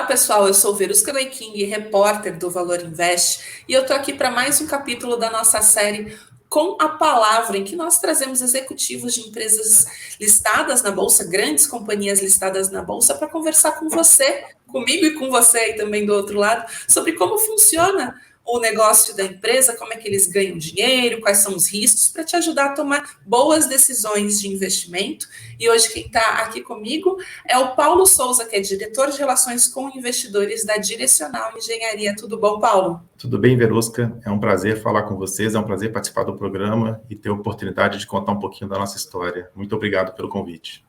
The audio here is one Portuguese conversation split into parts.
Olá, pessoal. Eu sou Verusca Leiking, repórter do Valor Invest, e eu estou aqui para mais um capítulo da nossa série Com a Palavra, em que nós trazemos executivos de empresas listadas na Bolsa, grandes companhias listadas na Bolsa, para conversar com você, comigo e com você aí também do outro lado, sobre como funciona o negócio da empresa, como é que eles ganham dinheiro, quais são os riscos, para te ajudar a tomar boas decisões de investimento. E hoje quem está aqui comigo é o Paulo Souza, que é diretor de Relações com Investidores da Direcional Engenharia. Tudo bom, Paulo? Tudo bem, Verusca? É um prazer falar com vocês, é um prazer participar do programa e ter a oportunidade de contar um pouquinho da nossa história. Muito obrigado pelo convite.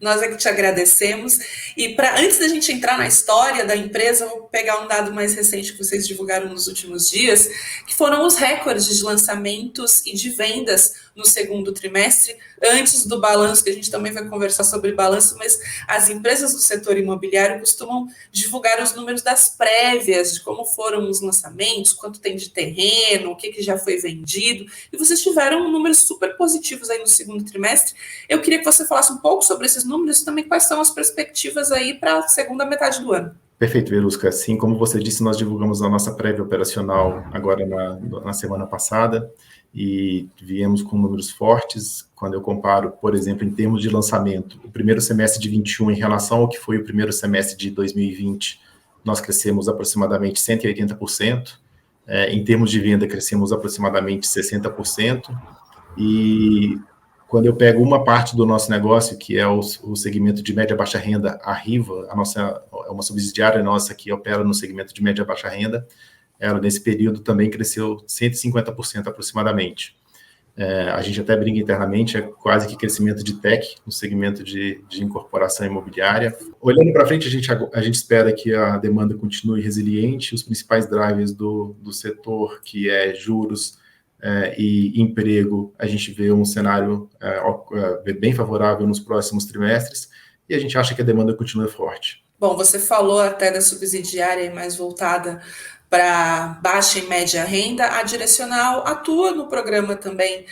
Nós é que te agradecemos. E antes da gente entrar na história da empresa, eu vou pegar um dado mais recente que vocês divulgaram nos últimos dias, que foram os recordes de lançamentos e de vendas no segundo trimestre, antes do balanço, que a gente também vai conversar sobre balanço, mas as empresas do setor imobiliário costumam divulgar os números das prévias, de como foram os lançamentos, quanto tem de terreno, o que já foi vendido, e vocês tiveram números super positivos aí no segundo trimestre. Eu queria que você falasse um pouco sobre esses números e também quais são as perspectivas aí para a segunda metade do ano. Perfeito, Verusca. Assim como você disse, nós divulgamos a nossa prévia operacional agora na semana passada e viemos com números fortes. Quando eu comparo, por exemplo, em termos de lançamento, o primeiro semestre de 21 em relação ao que foi o primeiro semestre de 2020, nós crescemos aproximadamente 180%. Em termos de venda, crescemos aproximadamente 60%. E quando eu pego uma parte do nosso negócio, que é o segmento de média e baixa renda, a Riva, é uma subsidiária nossa que opera no segmento de média e baixa renda, ela nesse período também cresceu 150% aproximadamente. A gente até brinca internamente, é quase que crescimento de tech no segmento de incorporação imobiliária. Olhando para frente, a gente espera que a demanda continue resiliente, os principais drivers do setor, que é juros, e emprego, a gente vê um cenário bem favorável nos próximos trimestres e a gente acha que a demanda continua forte. Bom, você falou até da subsidiária mais voltada para baixa e média renda. A Direcional atua no programa também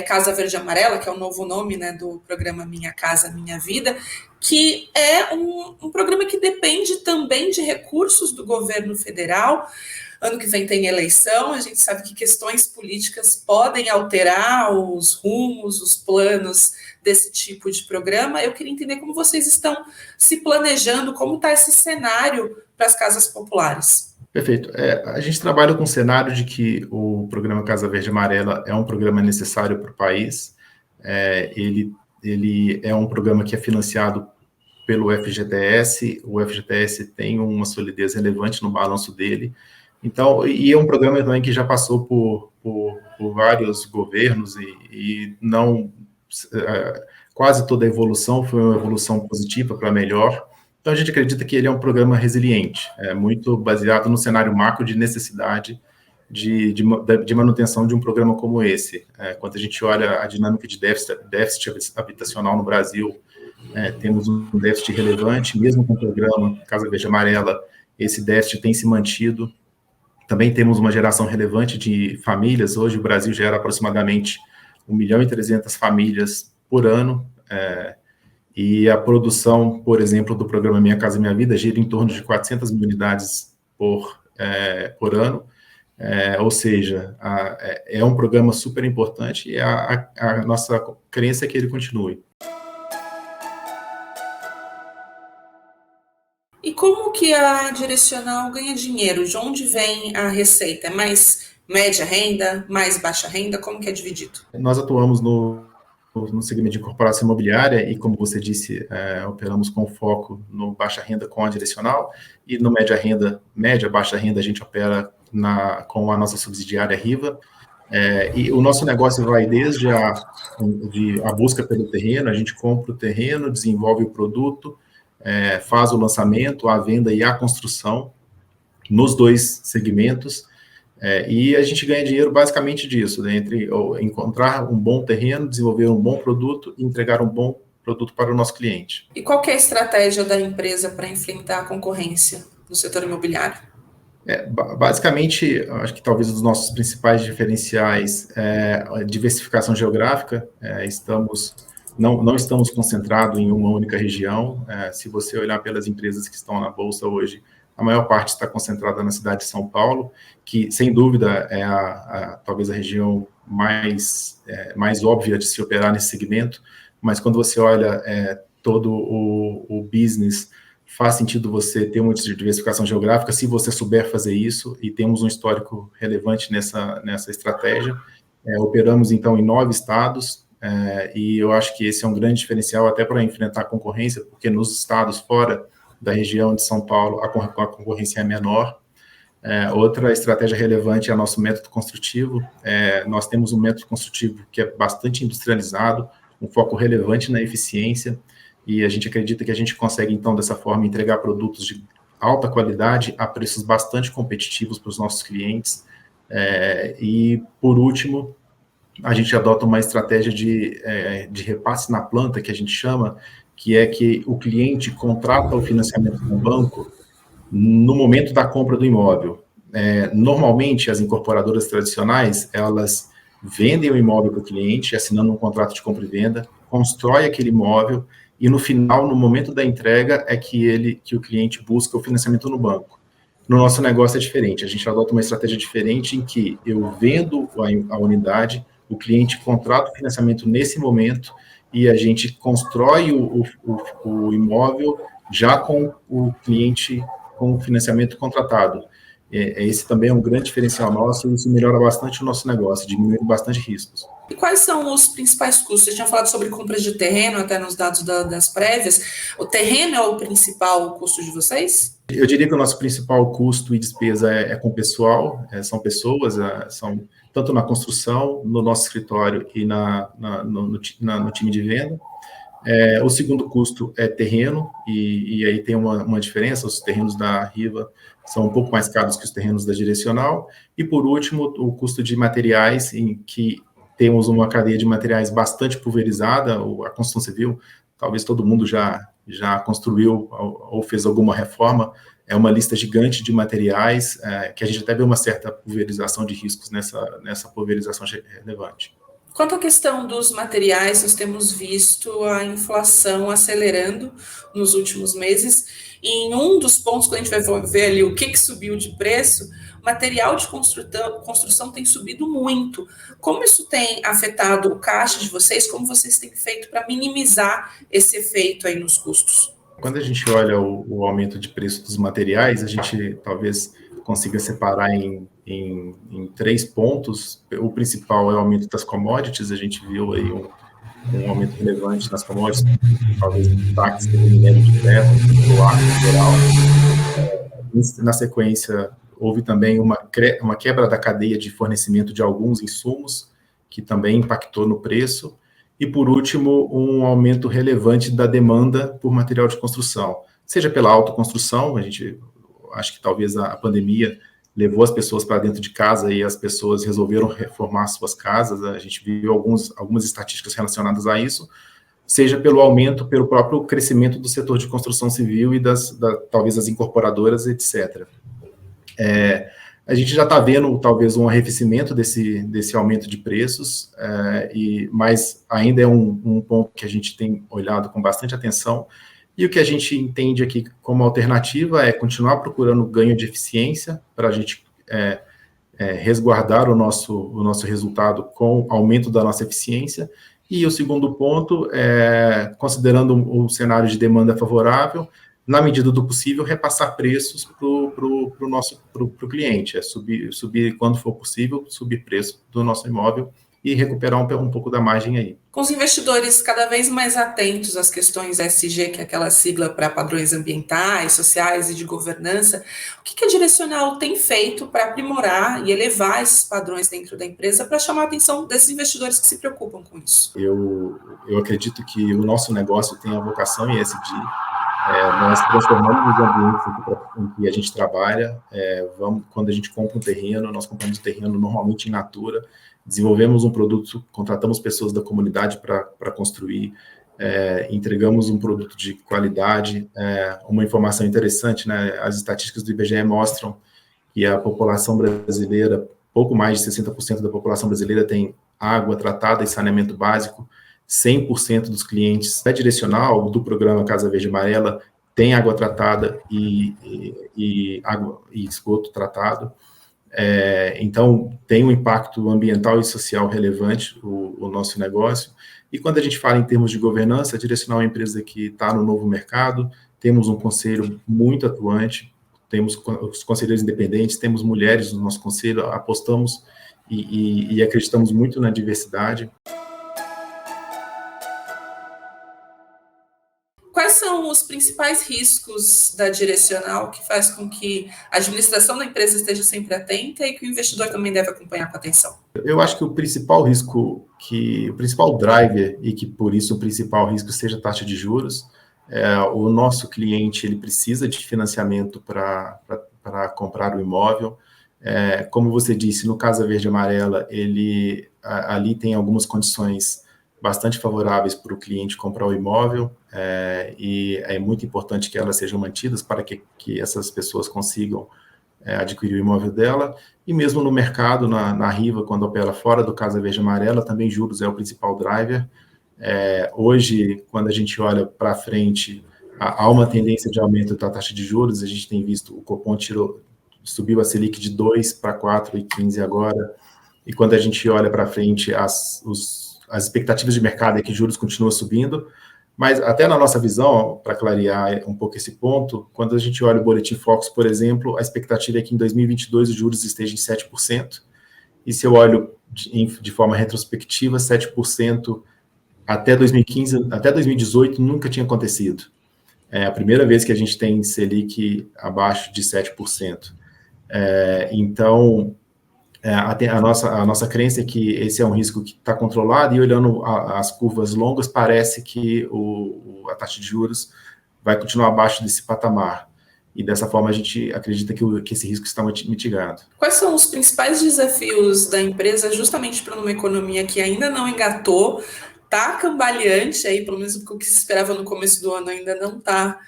Casa Verde Amarela, que é o novo nome, né, do programa Minha Casa Minha Vida, que é um programa que depende também de recursos do governo federal. Ano que vem tem eleição, a gente sabe que questões políticas podem alterar os rumos, os planos desse tipo de programa. Eu queria entender como vocês estão se planejando, como está esse cenário para as casas populares. Perfeito. A gente trabalha com o cenário de que o programa Casa Verde Amarela é um programa necessário para o país. Ele é um programa que é financiado pelo FGTS. O FGTS tem uma solidez relevante no balanço dele. Então, e é um programa também que já passou por vários governos e não quase toda a evolução foi uma evolução positiva para melhor. Então, a gente acredita que ele é um programa resiliente, muito baseado no cenário macro de necessidade de manutenção de um programa como esse. Quando a gente olha a dinâmica de déficit habitacional no Brasil, temos um déficit relevante, mesmo com o programa Casa Verde Amarela, esse déficit tem se mantido. Também temos uma geração relevante de famílias. Hoje o Brasil gera aproximadamente 1.300.000 famílias por ano. E a produção, por exemplo, do programa Minha Casa Minha Vida gira em torno de 400 mil unidades por ano. Ou seja, é um programa super importante e a nossa crença é que ele continue. E como que a Direcional ganha dinheiro? De onde vem a receita? É mais média renda, mais baixa renda? Como que é dividido? Nós atuamos no segmento de incorporação imobiliária e, como você disse, operamos com foco no baixa renda com a Direcional e no média, baixa renda, a gente opera com a nossa subsidiária Riva. E o nosso negócio vai desde a busca pelo terreno, a gente compra o terreno, desenvolve o produto, faz o lançamento, a venda e a construção nos dois segmentos, e a gente ganha dinheiro basicamente disso, né, entre encontrar um bom terreno, desenvolver um bom produto e entregar um bom produto para o nosso cliente. E qual que é a estratégia da empresa para enfrentar a concorrência no setor imobiliário? Basicamente, acho que talvez um dos nossos principais diferenciais é a diversificação geográfica. Estamos não estamos concentrados em uma única região. Se você olhar pelas empresas que estão na Bolsa hoje, a maior parte está concentrada na cidade de São Paulo, que, sem dúvida, é talvez a região mais óbvia de se operar nesse segmento, mas quando você olha todo o business, faz sentido você ter uma diversificação geográfica, se você souber fazer isso, e temos um histórico relevante nessa estratégia. Operamos, então, em 9 estados, e eu acho que esse é um grande diferencial até para enfrentar a concorrência, porque nos estados fora da região de São Paulo, a concorrência é menor. Outra estratégia relevante é o nosso método construtivo. Nós temos um método construtivo que é bastante industrializado, um foco relevante na eficiência, e a gente acredita que a gente consegue, então, dessa forma, entregar produtos de alta qualidade a preços bastante competitivos para os nossos clientes. E, por último, a gente adota uma estratégia de repasse na planta, que a gente chama, que é que o cliente contrata o financiamento no banco no momento da compra do imóvel. Normalmente, as incorporadoras tradicionais, elas vendem o imóvel para o cliente, assinando um contrato de compra e venda, constrói aquele imóvel, e no final, no momento da entrega, é que o cliente busca o financiamento no banco. No nosso negócio é diferente, a gente adota uma estratégia diferente em que eu vendo a unidade, o cliente contrata o financiamento nesse momento e a gente constrói o imóvel já com o cliente com o financiamento contratado. Esse também é um grande diferencial nosso e isso melhora bastante o nosso negócio, diminui bastante riscos. E quais são os principais custos? Você tinha falado sobre compras de terreno, até nos dados das prévias. O terreno é o principal custo de vocês? Eu diria que o nosso principal custo e despesa é com pessoal, são pessoas, são tanto na construção, no nosso escritório e no time de venda. O segundo custo é terreno, e aí tem uma diferença, os terrenos da Riva são um pouco mais caros que os terrenos da Direcional. E, por último, o custo de materiais, em que temos uma cadeia de materiais bastante pulverizada. A construção civil, talvez todo mundo já construiu ou fez alguma reforma, é uma lista gigante de materiais, que a gente até vê uma certa pulverização de riscos nessa pulverização relevante. Quanto à questão dos materiais, nós temos visto a inflação acelerando nos últimos meses, e em um dos pontos, quando a gente vai ver ali o que subiu de preço, o material de construção tem subido muito. Como isso tem afetado o caixa de vocês? Como vocês têm feito para minimizar esse efeito aí nos custos? Quando a gente olha o aumento de preço dos materiais, a gente talvez consiga separar em 3 pontos. O principal é o aumento das commodities. A gente viu aí um aumento relevante nas commodities, talvez destaques do minério de ferro, do ar em geral. Na sequência, houve também uma quebra da cadeia de fornecimento de alguns insumos, que também impactou no preço. E, por último, um aumento relevante da demanda por material de construção, seja pela autoconstrução. A gente acho que talvez a pandemia levou as pessoas para dentro de casa e as pessoas resolveram reformar suas casas. A gente viu algumas estatísticas relacionadas a isso, seja pelo próprio crescimento do setor de construção civil e talvez as incorporadoras, etc. A gente já está vendo, talvez, um arrefecimento desse aumento de preços, mas ainda é um ponto que a gente tem olhado com bastante atenção, e o que a gente entende aqui como alternativa é continuar procurando ganho de eficiência para a gente resguardar o nosso resultado com aumento da nossa eficiência. E o segundo ponto é, considerando um cenário de demanda favorável, na medida do possível, repassar preços para o cliente. Subir, quando for possível, subir preço do nosso imóvel e recuperar um pouco da margem aí. Com os investidores cada vez mais atentos às questões ESG, que é aquela sigla para padrões ambientais, sociais e de governança, o que a Direcional tem feito para aprimorar e elevar esses padrões dentro da empresa para chamar a atenção desses investidores que se preocupam com isso? Eu acredito que o nosso negócio tem a vocação ESG. Nós transformamos os ambientes em que a gente trabalha. Quando a gente compra um terreno, nós compramos um terreno normalmente in natura, desenvolvemos um produto, contratamos pessoas da comunidade para construir, entregamos um produto de qualidade. Uma informação interessante, né? As estatísticas do IBGE mostram que a população brasileira, pouco mais de 60% da população brasileira tem água tratada e saneamento básico. 100% dos clientes da direcional do programa Casa Verde e Amarela tem água tratada e esgoto tratado. Então, tem um impacto ambiental e social relevante o nosso negócio. E quando a gente fala em termos de governança, a Direcional é uma empresa que está no novo mercado, temos um conselho muito atuante, temos os conselheiros independentes, temos mulheres no nosso conselho, apostamos e acreditamos muito na diversidade. Quais são os principais riscos da Direcional que faz com que a administração da empresa esteja sempre atenta e que o investidor também deve acompanhar com atenção? Eu acho que o principal risco, o principal driver, e que por isso o principal risco seja a taxa de juros, o nosso cliente ele precisa de financiamento para comprar o imóvel. Como você disse, no Casa Verde e Amarela, ali tem algumas condições bastante favoráveis para o cliente comprar o imóvel, e é muito importante que elas sejam mantidas para que essas pessoas consigam adquirir o imóvel dela, e mesmo no mercado, na Riva, quando opera fora do Casa Verde e Amarela, também juros é o principal driver. Hoje, quando a gente olha para frente, há uma tendência de aumento da taxa de juros, a gente tem visto o Copom subiu a Selic de 2 para 4,15 agora, e quando a gente olha para frente, as expectativas de mercado é que juros continuam subindo, mas até na nossa visão, para clarear um pouco esse ponto, quando a gente olha o Boletim Focus, por exemplo, a expectativa é que em 2022 os juros estejam em 7%, e se eu olho de forma retrospectiva, 7% até 2015, até 2018 nunca tinha acontecido. É a primeira vez que a gente tem Selic abaixo de 7%. Então, a nossa crença é que esse é um risco que está controlado, e olhando as curvas longas, parece que a taxa de juros vai continuar abaixo desse patamar. E dessa forma a gente acredita que esse risco está mitigado. Quais são os principais desafios da empresa justamente para uma economia que ainda não engatou, está cambaleante, aí, pelo menos o que se esperava no começo do ano ainda não está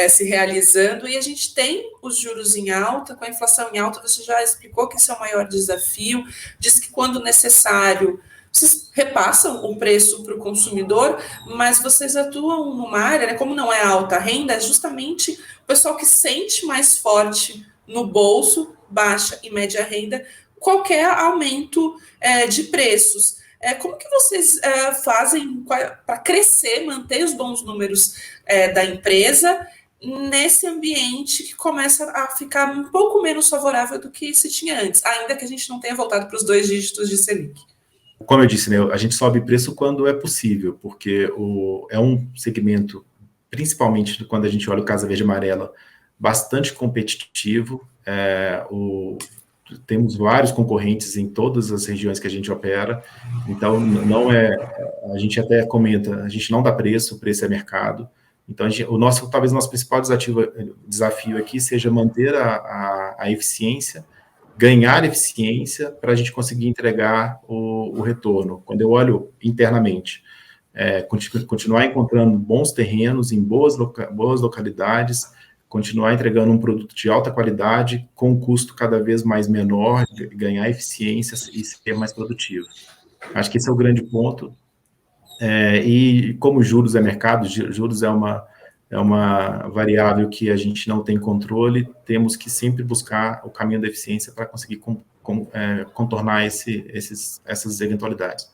se realizando, e a gente tem os juros em alta, com a inflação em alta, você já explicou que esse é o maior desafio, diz que quando necessário, vocês repassam o preço para o consumidor, mas vocês atuam numa área, né, como não é alta renda, é justamente o pessoal que sente mais forte no bolso, baixa e média renda, qualquer aumento de preços. Como que vocês fazem para crescer, manter os bons números da empresa nesse ambiente que começa a ficar um pouco menos favorável do que se tinha antes, ainda que a gente não tenha voltado para os 2 dígitos de Selic? Como eu disse, né, a gente sobe preço quando é possível, porque é um segmento, principalmente quando a gente olha o Casa Verde e Amarela, bastante competitivo. Temos vários concorrentes em todas as regiões que a gente opera, então a gente até comenta, a gente não dá preço, o preço é mercado. Então, talvez o nosso principal desafio aqui seja manter a eficiência, ganhar eficiência para a gente conseguir entregar o retorno. Quando eu olho internamente, continuar encontrando bons terrenos em boas localidades, continuar entregando um produto de alta qualidade, com um custo cada vez mais menor, ganhar eficiência e ser mais produtivo. Acho que esse é o grande ponto. E como juros é mercado, juros é uma variável que a gente não tem controle, temos que sempre buscar o caminho da eficiência para conseguir contornar essas eventualidades.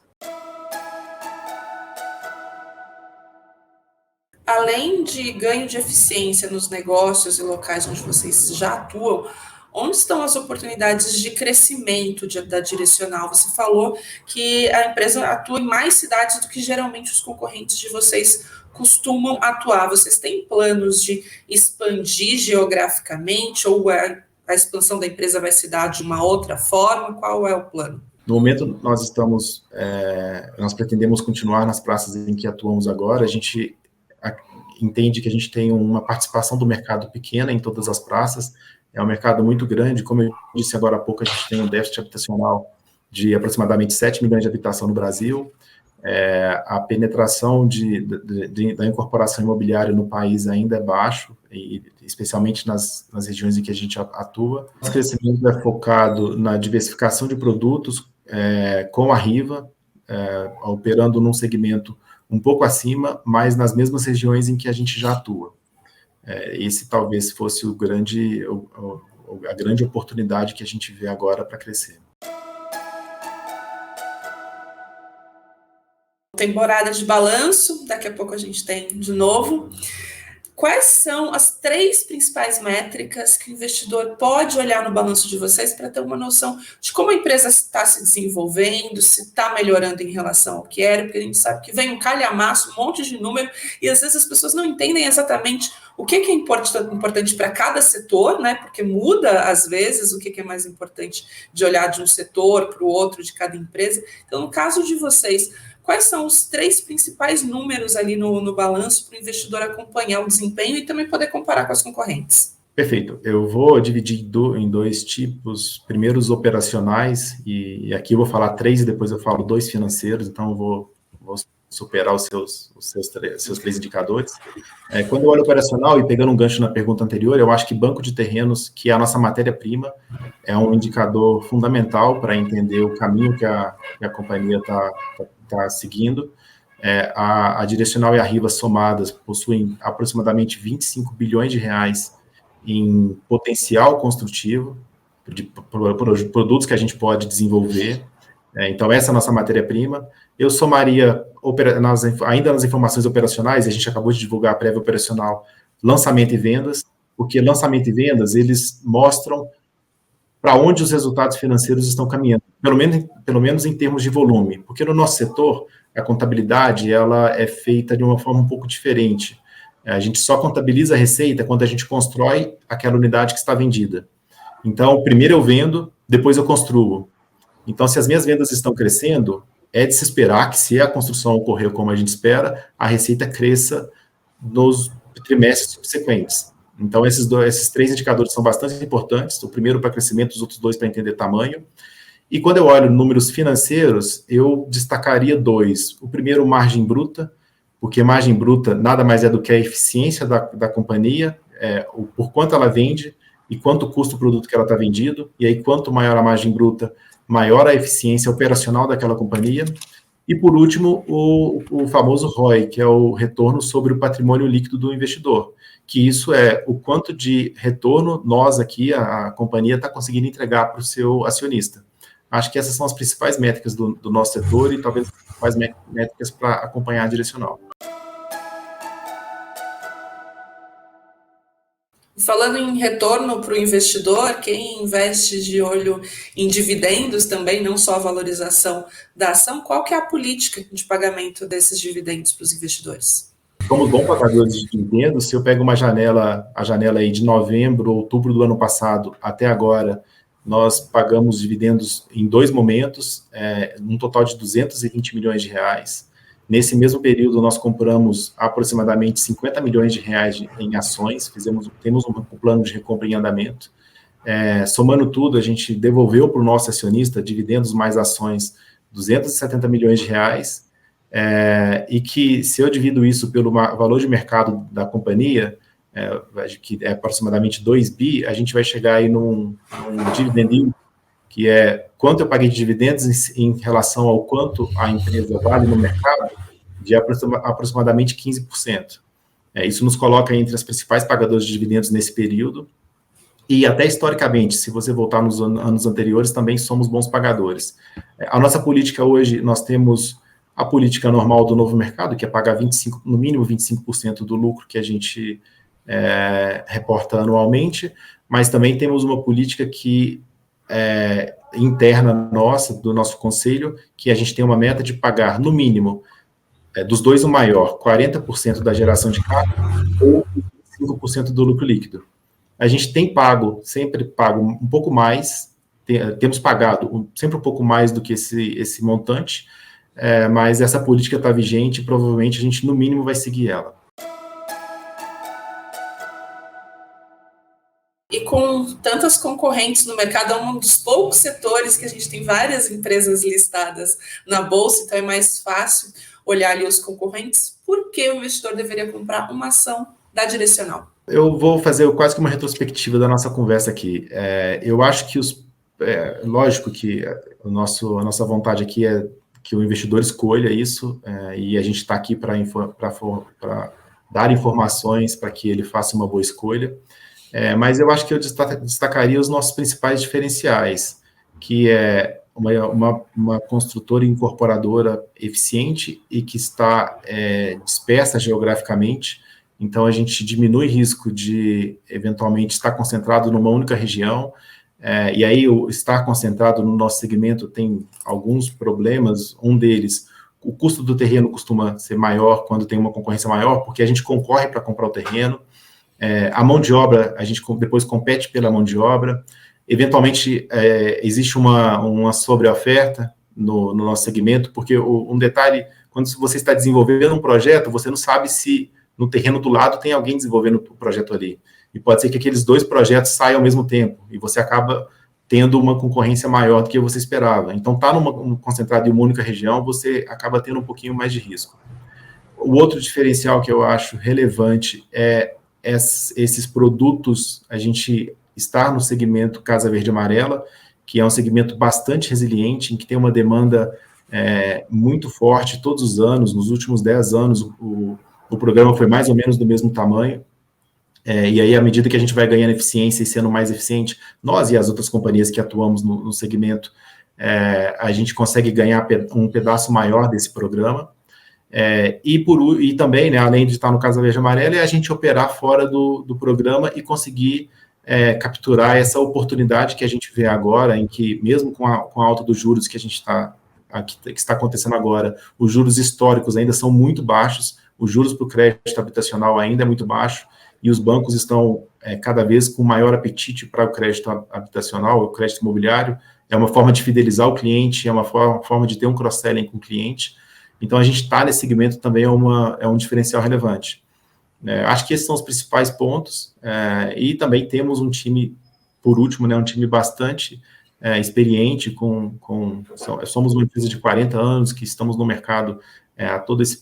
Além de ganho de eficiência nos negócios e locais onde vocês já atuam, onde estão as oportunidades de crescimento da Direcional? Você falou que a empresa atua em mais cidades do que geralmente os concorrentes de vocês costumam atuar. Vocês têm planos de expandir geograficamente, ou a expansão da empresa vai se dar de uma outra forma? Qual é o plano? No momento, nós pretendemos continuar nas praças em que atuamos agora. A gente entende que a gente tem uma participação do mercado pequena em todas as praças, é um mercado muito grande, como eu disse agora há pouco, a gente tem um déficit habitacional de aproximadamente 7 milhões de habitação no Brasil, a penetração da incorporação imobiliária no país ainda é baixo, especialmente nas regiões em que a gente atua. O crescimento é focado na diversificação de produtos com a Riva, operando num segmento um pouco acima, mas nas mesmas regiões em que a gente já atua. Esse talvez fosse a grande oportunidade que a gente vê agora para crescer. Temporada de balanço, daqui a pouco a gente tem de novo. Quais são as 3 principais métricas que o investidor pode olhar no balanço de vocês para ter uma noção de como a empresa está se desenvolvendo, se está melhorando em relação ao que era, porque a gente sabe que vem um calhamaço, um monte de número, e às vezes as pessoas não entendem exatamente o que é importante para cada setor, né? Porque muda, às vezes, o que é mais importante de olhar de um setor para o outro, de cada empresa. Então, no caso de vocês, quais são os 3 principais números ali no balanço para o investidor acompanhar o desempenho e também poder comparar com as concorrentes? Perfeito. Eu vou dividir em 2 tipos. Primeiro, os operacionais, e aqui eu vou falar 3 e depois eu falo 2 financeiros, então eu vou superar os seus 3 indicadores. Quando eu olho operacional, e pegando um gancho na pergunta anterior, eu acho que banco de terrenos, que é a nossa matéria-prima, é um indicador fundamental para entender o caminho que a companhia está seguindo. A Direcional e a Riva somadas possuem aproximadamente 25 bilhões de reais em potencial construtivo, de produtos que a gente pode desenvolver. Então, essa é a nossa matéria-prima. Eu somaria, ainda nas informações operacionais, a gente acabou de divulgar a prévia operacional, lançamento e vendas, porque lançamento e vendas, eles mostram para onde os resultados financeiros estão caminhando, pelo menos em termos de volume, porque no nosso setor, a contabilidade, ela é feita de uma forma um pouco diferente. A gente só contabiliza a receita quando a gente constrói aquela unidade que está vendida. Então, primeiro eu vendo, depois eu construo. Então, se as minhas vendas estão crescendo, é de se esperar que, se a construção ocorrer como a gente espera, a receita cresça nos trimestres subsequentes. Então, esses 3 indicadores são bastante importantes. O primeiro para crescimento, os outros 2 para entender tamanho. E quando eu olho números financeiros, eu destacaria 2. O primeiro, margem bruta, porque margem bruta nada mais é do que a eficiência da companhia, por quanto ela vende e quanto custa o produto que ela está vendido. E aí, quanto maior a margem bruta, maior a eficiência operacional daquela companhia. E, por último, o famoso ROI, que é o retorno sobre o patrimônio líquido do investidor, que isso é o quanto de retorno nós aqui, a companhia, está conseguindo entregar para o seu acionista. Acho que essas são as principais métricas do nosso setor e talvez as principais métricas para acompanhar a Direcional. Falando em retorno para o investidor, quem investe de olho em dividendos também, não só a valorização da ação, qual que é a política de pagamento desses dividendos para os investidores? Como bom pagadores de dividendos, se eu pego a janela aí de novembro, outubro do ano passado até agora, nós pagamos dividendos em 2 momentos, num total de 220 milhões de reais. Nesse mesmo período, nós compramos aproximadamente 50 milhões de reais em ações, temos um plano de recompra em andamento. Somando tudo, a gente devolveu para o nosso acionista, dividendos mais ações, 270 milhões de reais, e que, se eu divido isso pelo valor de mercado da companhia, que é aproximadamente 2 bi, a gente vai chegar aí num dividend, que é quanto eu paguei de dividendos em relação ao quanto a empresa vale no mercado, de aproximadamente 15%. Isso nos coloca entre as principais pagadoras de dividendos nesse período, e até historicamente, se você voltar nos anos anteriores, também somos bons pagadores. A nossa política hoje, nós temos a política normal do novo mercado, que é pagar no mínimo 25% do lucro que a gente reporta anualmente, mas também temos uma política que interna nossa, do nosso conselho, que a gente tem uma meta de pagar, no mínimo, dos 2 o maior, 40% da geração de caixa ou 5% do lucro líquido. A gente tem sempre pago um pouco mais, temos pagado sempre um pouco mais do que esse montante, mas essa política está vigente e provavelmente a gente, no mínimo, vai seguir ela. E com tantas concorrentes no mercado, é um dos poucos setores que a gente tem várias empresas listadas na Bolsa, então é mais fácil olhar ali os concorrentes. Por que o investidor deveria comprar uma ação da Direcional? Eu vou fazer quase que uma retrospectiva da nossa conversa aqui. Eu acho que lógico que a nossa vontade aqui é que o investidor escolha isso, e a gente está aqui para dar informações para que ele faça uma boa escolha. Mas eu acho que eu destacaria os nossos principais diferenciais, que é uma construtora e incorporadora eficiente e que está dispersa geograficamente. Então, a gente diminui o risco de, eventualmente, estar concentrado numa única região. E aí, o estar concentrado no nosso segmento tem alguns problemas. Um deles, o custo do terreno costuma ser maior quando tem uma concorrência maior, porque a gente concorre para comprar o terreno. A mão de obra, a gente depois compete pela mão de obra. Eventualmente, existe uma sobreoferta no nosso segmento, porque um detalhe, quando você está desenvolvendo um projeto, você não sabe se no terreno do lado tem alguém desenvolvendo o projeto ali. E pode ser que aqueles dois projetos saiam ao mesmo tempo, e você acaba tendo uma concorrência maior do que você esperava. Então, estar concentrado em uma única região, você acaba tendo um pouquinho mais de risco. O outro diferencial que eu acho relevante é esses produtos, a gente estar no segmento Casa Verde Amarela, que é um segmento bastante resiliente, em que tem uma demanda muito forte todos os anos. Nos últimos 10 anos, o programa foi mais ou menos do mesmo tamanho. E aí, à medida que a gente vai ganhando eficiência e sendo mais eficiente, nós e as outras companhias que atuamos no segmento, a gente consegue ganhar um pedaço maior desse programa. E também, né, além de estar no Casa Verde Amarela, é a gente operar fora do programa e conseguir capturar essa oportunidade que a gente vê agora, em que, mesmo com a alta dos juros que está acontecendo agora, os juros históricos ainda são muito baixos, os juros para o crédito habitacional ainda é muito baixo, e os bancos estão cada vez com maior apetite para o crédito habitacional, o crédito imobiliário. É uma forma de fidelizar o cliente, é uma forma de ter um cross-selling com o cliente. Então, a gente está nesse segmento também é um diferencial relevante. Acho que esses são os principais pontos. E também temos um time, por último, né, um time bastante experiente. Somos uma empresa de 40 anos que estamos no mercado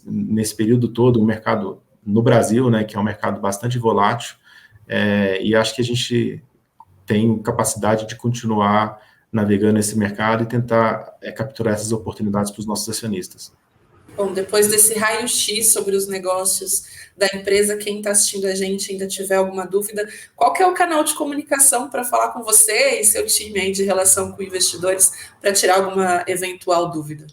nesse período todo, um mercado no Brasil, né, que é um mercado bastante volátil. E acho que a gente tem capacidade de continuar navegando nesse mercado e tentar capturar essas oportunidades para os nossos acionistas. Bom, depois desse raio-x sobre os negócios da empresa, quem está assistindo a gente ainda tiver alguma dúvida, qual que é o canal de comunicação para falar com você e seu time aí de relação com investidores para tirar alguma eventual dúvida?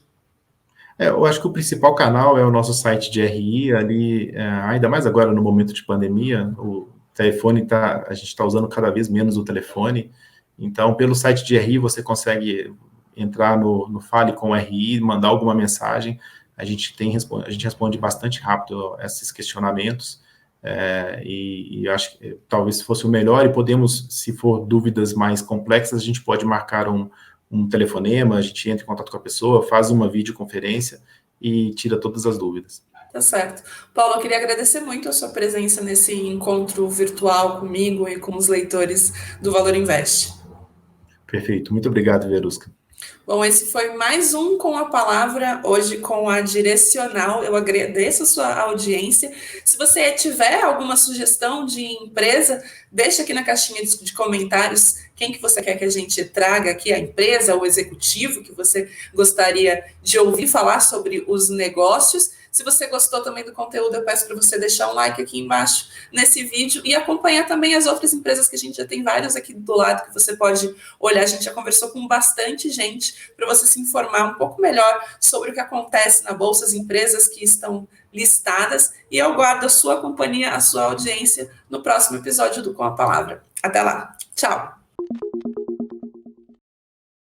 Eu acho que o principal canal é o nosso site de RI, ali, ainda mais agora no momento de pandemia, o telefone a gente está usando cada vez menos o telefone, então pelo site de RI você consegue entrar no Fale com RI, mandar alguma mensagem. A gente responde bastante rápido a esses questionamentos, e acho que talvez fosse o melhor, e podemos, se for dúvidas mais complexas, a gente pode marcar um telefonema, a gente entra em contato com a pessoa, faz uma videoconferência e tira todas as dúvidas. Tá certo. Paulo, eu queria agradecer muito a sua presença nesse encontro virtual comigo e com os leitores do Valor Invest. Perfeito. Muito obrigado, Verusca. Bom, esse foi mais um Com a Palavra, hoje com a Direcional. Eu agradeço a sua audiência. Se você tiver alguma sugestão de empresa, deixa aqui na caixinha de comentários quem que você quer que a gente traga aqui, a empresa, o executivo que você gostaria de ouvir falar sobre os negócios. Se você gostou também do conteúdo, eu peço para você deixar um like aqui embaixo nesse vídeo e acompanhar também as outras empresas, que a gente já tem várias aqui do lado que você pode olhar. A gente já conversou com bastante gente para você se informar um pouco melhor sobre o que acontece na Bolsa, as empresas que estão listadas. E eu guardo a sua companhia, a sua audiência no próximo episódio do Com a Palavra. Até lá. Tchau.